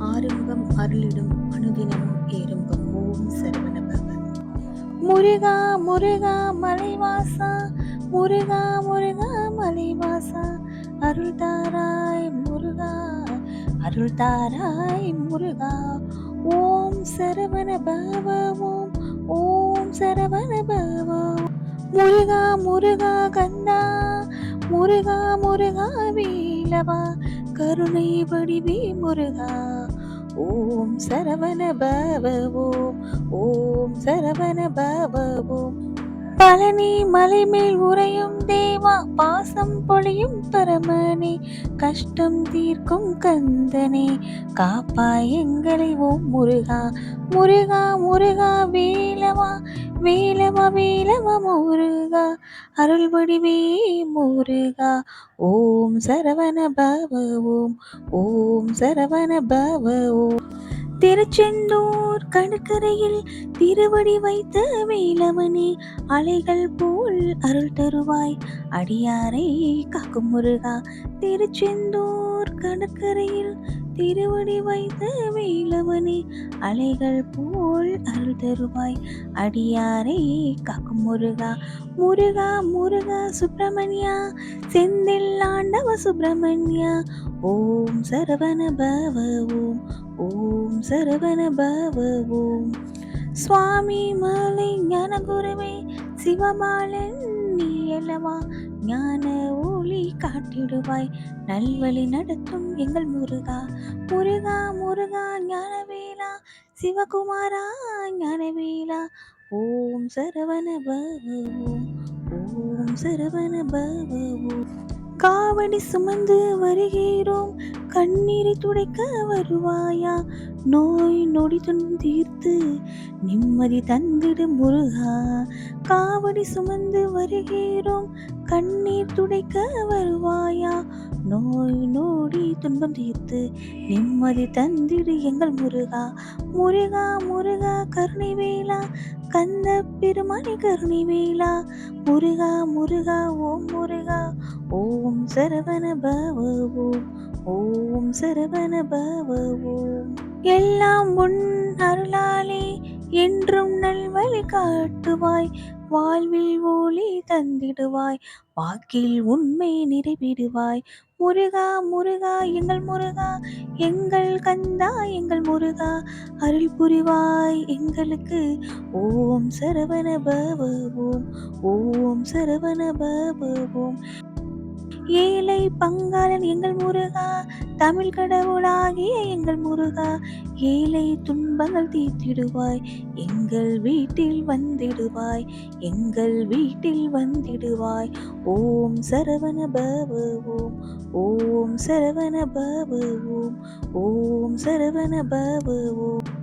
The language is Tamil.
ஆறுமுகம் அருளிடும் அனுதினமும் ஏறுமுகம் ஓம் சரவண பவ. முருகா முருகா மலைவாசா, முருகா முருகா மலைவாசா, அருள் தாராய் முருகா, அருள் தாராய் முருகா. ஓம் சரவண பவ ஓம், ஓம் சரவண பவ. முருகா முருகா கந்தா, முருகா முருகா வேலவா, கருணை வடிவே முருகா. ஓம் சரவண பவ ஓம், ஓம் சரவண பவ ஓம். பழனி மலை மேல் உறையும் தேவா, பாசம் பொழியும் பரமனே, கஷ்டம் தீர்க்கும் கந்தனே, காப்பாய் எங்களை ஓம் முருகா. முருகா முருகா வேலவா, வேலவா வேலவா முருகா, அருள் வடிவே முருகா. ஓம் சரவண பவ ஓம், ஓம் சரவண பவ ஓம். திருச்செந்தூர் கடற்கரையில் திருவடி வைத்த வேலவனே, அலைகள் போல் அருள் தருவாய் அடியாரை காக்கும் முருகா. திருச்செந்தூர் கடற்கரையில் திருவடி வைத்த வேலவனே, அலைகள் போல் அருள் தருவாய் அடியாரை காக்கும் முருகா. முருகா முருகா சுப்பிரமணியா, செந்தில் ஆண்டவ சுப்பிரமணியா, ஓம் சரவண பவ ஓம், ஓம் சரவண பவ ஓம். சுவாமி மலை ஞான குருவே சிவபாலன் நீ அல்லவா, ஞான ஒளி காட்டிடுவாய் நல்வழி நடத்தும் எங்கள் முருகா. முருகா முருகா ஞானவேலா, சிவகுமாரா ஞானவேலா, ஓம் சரவண பவ ஓம், ஓம் சரவண பவ ஓம். காவடி சுமந்து வருகிறோம், கண்ணீரை துடைக்க வருவாயா, நோய் நொடி துன்பம் தீர்த்து நிம்மதி தந்திடு முருகா. காவடி சுமந்து வருகிறோம், கண்ணீர் துடைக்க வருவாயா, நோய் நொடி துன்பம் தீர்த்து நிம்மதி தந்திடு எங்கள் முருகா. முருகா முருகா கருணை வேலா, கந்த பெருமானி கருணை வேலா, முருகா முருகா ஓம் முருகா. ஓம் சரவண பவ ஓம், ஓம் சரவண பவ ஓம். எல்லாம் உன் அருளாலே என்றும் நல்வழி காட்டுவாய், வாழ்வில் ஒளி தந்திடுவாய், வாக்கில் உண்மை நிறைவிடுவாய். முருகா முருகா எங்கள் முருகா, எங்கள் கந்தா எங்கள் முருகா, அருள் புரிவாய் எங்களுக்கு. ஓம் சரவண பவ ஓம், ஓம் சரவண பவ ஓம். ஏழை பங்காளன் எங்கள் முருகா, தமிழ் கடவுளாகிய எங்கள் முருகா, ஏழை துன்பங்கள் தீர்த்திடுவாய், எங்கள் வீட்டில் வந்திடுவாய், எங்கள் வீட்டில் வந்திடுவாய். ஓம் சரவண பவ ஓம், ஓம் சரவண பவ ஓம், ஓம் சரவண பவ ஓம்.